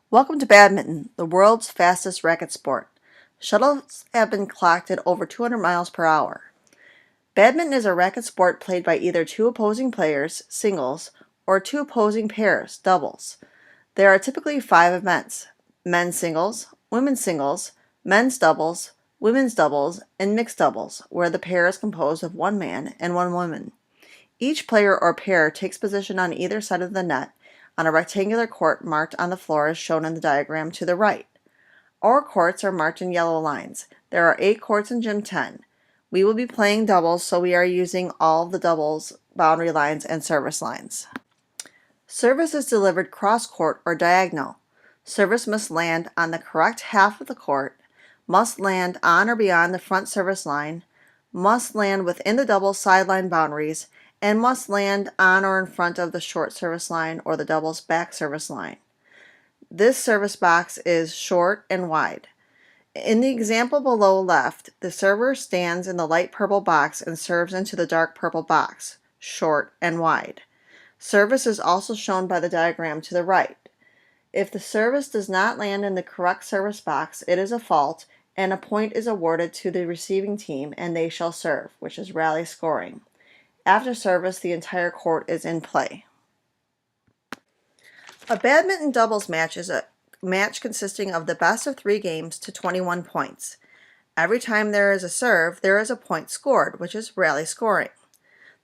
Welcome to badminton, the world's fastest racket sport. Shuttles have been clocked at over 200 miles per hour. Badminton is a racket sport played by either two opposing players, singles, or two opposing pairs, doubles. There are typically 5 events: men's singles, men's doubles, women's doubles, and mixed doubles, where the pair is composed of one man and one woman. Each player or pair takes position on either side of the net on a rectangular court marked on the floor as shown in the diagram to the right. Our courts are marked in yellow lines. There are 8 courts in Gym 10. We will be playing doubles, so we are using all of the doubles, boundary lines, and service lines. Service is delivered cross-court or diagonal. Service must land on the correct half of the court, must land on or beyond the front service line, must land within the double sideline boundaries, and must land on or in front of the short service line or the double's back service line. This service box is short and wide. In the example below left, the server stands in the light purple box and serves into the dark purple box, short and wide. Service is also shown by the diagram to the right. If the service does not land in the correct service box, it is a fault, and a point is awarded to the receiving team, and they shall serve, which is rally scoring. After service, the entire court is in play. A badminton doubles match is a match consisting of the best of 3 games to 21 points. Every time there is a serve, there is a point scored, which is rally scoring.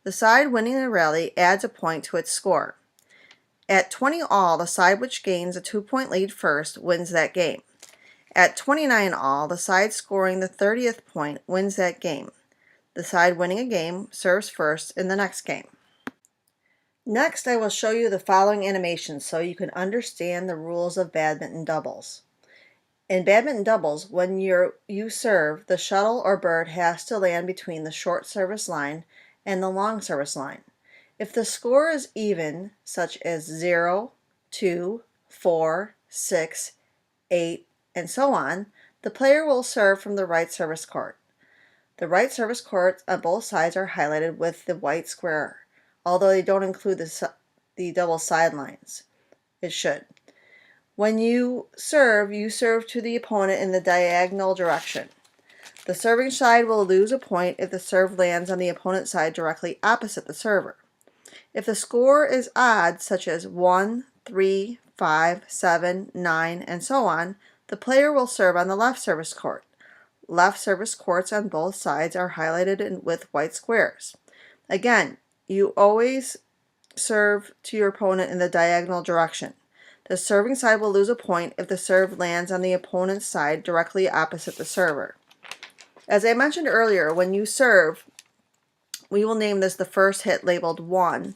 The side winning the rally adds a point to its score. At 20 all, the side which gains a 2-point lead first wins that game. At 29 all, the side scoring the 30th point wins that game. The side winning a game serves first in the next game. Next, I will show you the following animations so you can understand the rules of badminton doubles. In badminton doubles, when you serve, the shuttle or bird has to land between the short service line and the long service line. If the score is even, such as 0, 2, 4, 6, 8, and so on, the player will serve from the right service court. The right service courts on both sides are highlighted with the white square, although they don't include the double sidelines. It should. When you serve to the opponent in the diagonal direction. The serving side will lose a point if the serve lands on the opponent's side directly opposite the server. If the score is odd, such as 1, 3, 5, 7, 9, and so on, the player will serve on the left service court. Left service courts on both sides are highlighted with white squares. Again, you always serve to your opponent in the diagonal direction. The serving side will lose a point if the serve lands on the opponent's side directly opposite the server. As I mentioned earlier, when you serve, we will name this the first hit labeled 1.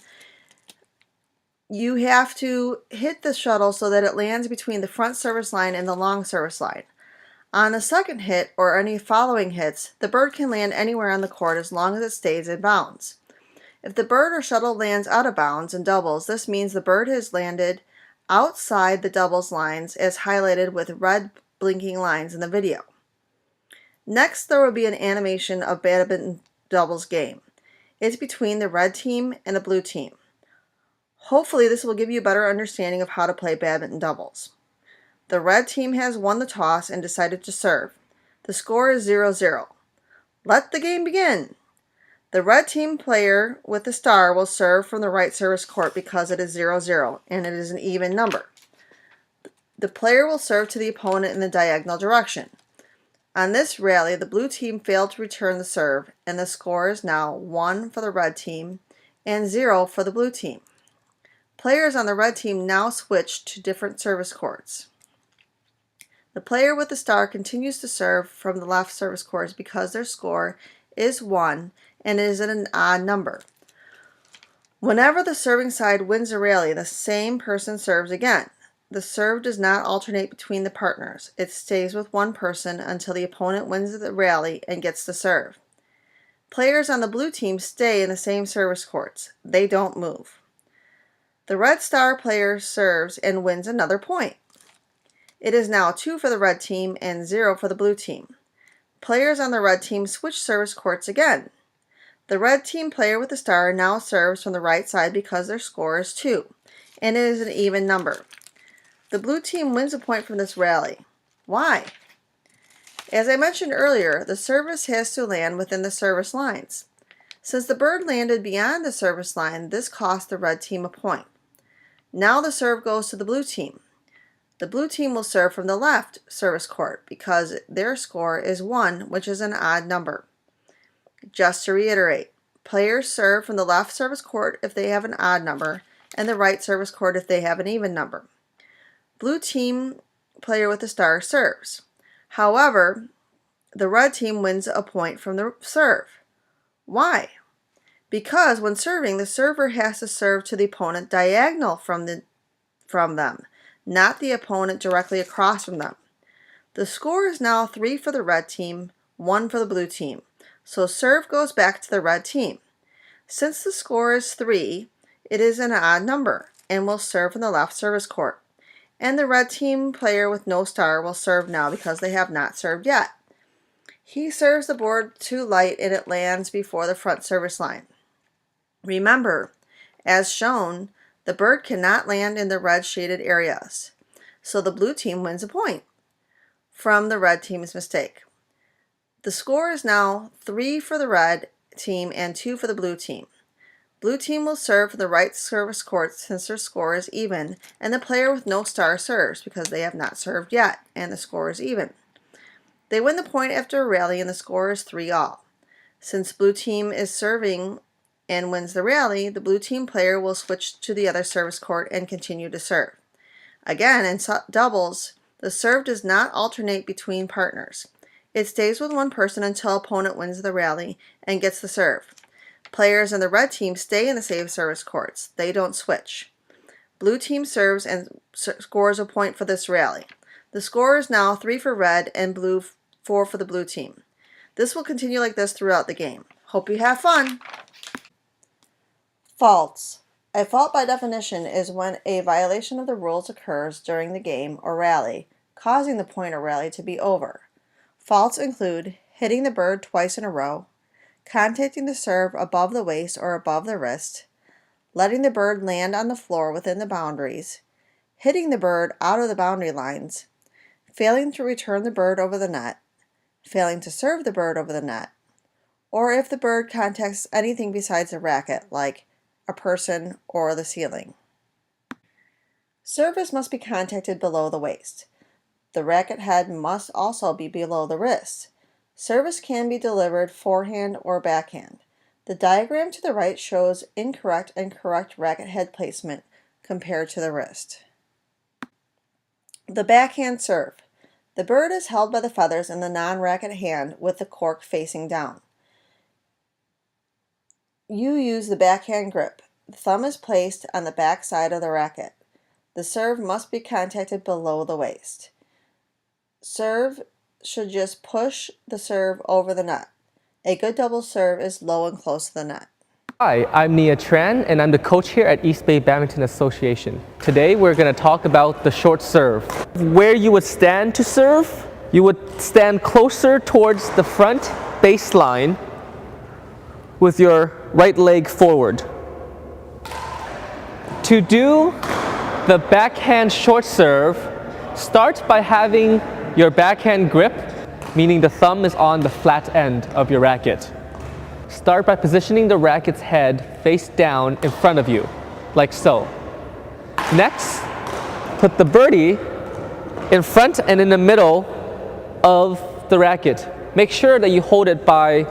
You have to hit the shuttle so that it lands between the front service line and the long service line. On the second hit, or any following hits, the bird can land anywhere on the court as long as it stays in bounds. If the bird or shuttle lands out of bounds in doubles, this means the bird has landed outside the doubles lines as highlighted with red blinking lines in the video. Next, there will be an animation of badminton doubles game. It's between the red team and the blue team. Hopefully this will give you a better understanding of how to play badminton doubles. The red team has won the toss and decided to serve. The score is 0-0. Let the game begin. The red team player with the star will serve from the right service court because it is 0-0 and it is an even number. The player will serve to the opponent in the diagonal direction. On this rally, the blue team failed to return the serve, and the score is now 1 for the red team and 0 for the blue team. Players on the red team now switch to different service courts. The player with the star continues to serve from the left service courts because their score is 1 and is an odd number. Whenever the serving side wins a rally, the same person serves again. The serve does not alternate between the partners. It stays with one person until the opponent wins the rally and gets the serve. Players on the blue team stay in the same service courts. They don't move. The red star player serves and wins another point. It is now 2 for the red team and 0 for the blue team. Players on the red team switch service courts again. The red team player with the star now serves from the right side because their score is 2, and it is an even number. The blue team wins a point from this rally. Why? As I mentioned earlier, the service has to land within the service lines. Since the bird landed beyond the service line, this cost the red team a point. Now the serve goes to the blue team. The blue team will serve from the left service court because their score is 1, which is an odd number. Just to reiterate, players serve from the left service court if they have an odd number, and the right service court if they have an even number. Blue team player with the star serves. However, the red team wins a point from the serve. Why? Because when serving, the server has to serve to the opponent diagonal from them, not the opponent directly across from them. The score is now 3 for the red team, 1 for the blue team. So serve goes back to the red team. Since the score is 3, it is an odd number and will serve from the left service court. And the red team player with no star will serve now because they have not served yet. He serves the board too light and it lands before the front service line. Remember, as shown, the bird cannot land in the red shaded areas, so the blue team wins a point from the red team's mistake. The score is now 3 for the red team and 2 for the blue team. Blue team will serve for the right service court since their score is even, and the player with no star serves because they have not served yet, and the score is even. They win the point after a rally and the score is 3-all. Since blue team is serving and wins the rally, the blue team player will switch to the other service court and continue to serve. Again, in doubles, the serve does not alternate between partners. It stays with one person until opponent wins the rally and gets the serve. Players in the red team stay in the same service courts. They don't switch. Blue team serves and scores a point for this rally. The score is now 3 for red and blue 4 for the blue team. This will continue like this throughout the game. Hope you have fun! Faults. A fault by definition is when a violation of the rules occurs during the game or rally, causing the point or rally to be over. Faults include hitting the bird twice in a row, contacting the serve above the waist or above the wrist, letting the bird land on the floor within the boundaries, hitting the bird out of the boundary lines, failing to return the bird over the net, failing to serve the bird over the net, or if the bird contacts anything besides the racket, like a person or the ceiling. Service must be contacted below the waist. The racket head must also be below the wrist. Service can be delivered forehand or backhand. The diagram to the right shows incorrect and correct racket head placement compared to the wrist. The backhand serve. The bird is held by the feathers in the non-racket hand with the cork facing down. You use the backhand grip. The thumb is placed on the back side of the racket. The serve must be contacted below the waist. Serve should just push the serve over the net. A good double serve is low and close to the net. Hi, I'm Nia Tran and I'm the coach here at East Bay Badminton Association. Today we're going to talk about the short serve. Where you would stand to serve, you would stand closer towards the front baseline with your right leg forward. To do the backhand short serve, start by having your backhand grip, meaning the thumb is on the flat end of your racket. Start by positioning the racket's head face down in front of you, like so. Next, put the birdie in front and in the middle of the racket. Make sure that you hold it by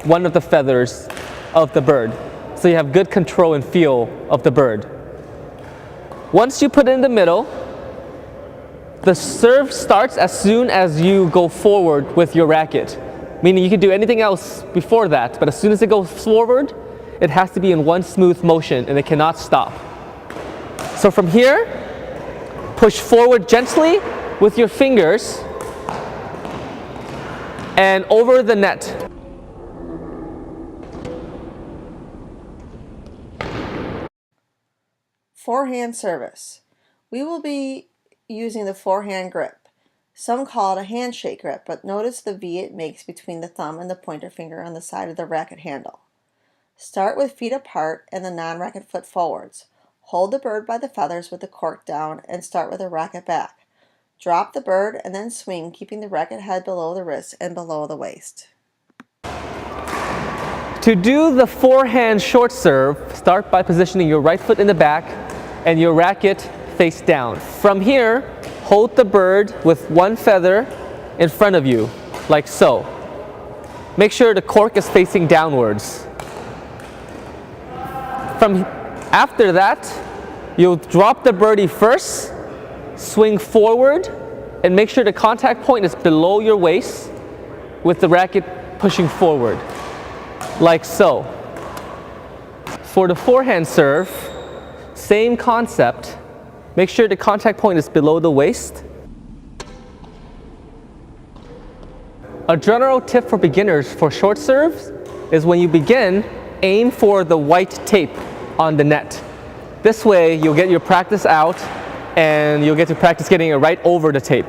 one of the feathers of the bird, so you have good control and feel of the bird. Once you put it in the middle, the serve starts as soon as you go forward with your racket. Meaning you can do anything else before that, but as soon as it goes forward, it has to be in one smooth motion and it cannot stop. So from here, push forward gently with your fingers and over the net. Forehand service. We will be using the forehand grip. Some call it a handshake grip, but notice the V it makes between the thumb and the pointer finger on the side of the racket handle. Start with feet apart and the non-racket foot forwards. Hold the bird by the feathers with the cork down and start with the racket back. Drop the bird and then swing, keeping the racket head below the wrist and below the waist. To do the forehand short serve, start by positioning your right foot in the back and your racket face down. From here, hold the bird with one feather in front of you, like so. Make sure the cork is facing downwards. After that, you'll drop the birdie first, swing forward, and make sure the contact point is below your waist with the racket pushing forward, like so. For the forehand serve, same concept. Make sure the contact point is below the waist. A general tip for beginners for short serves is when you begin, aim for the white tape on the net. This way you'll get your practice out and you'll get to practice getting it right over the tape.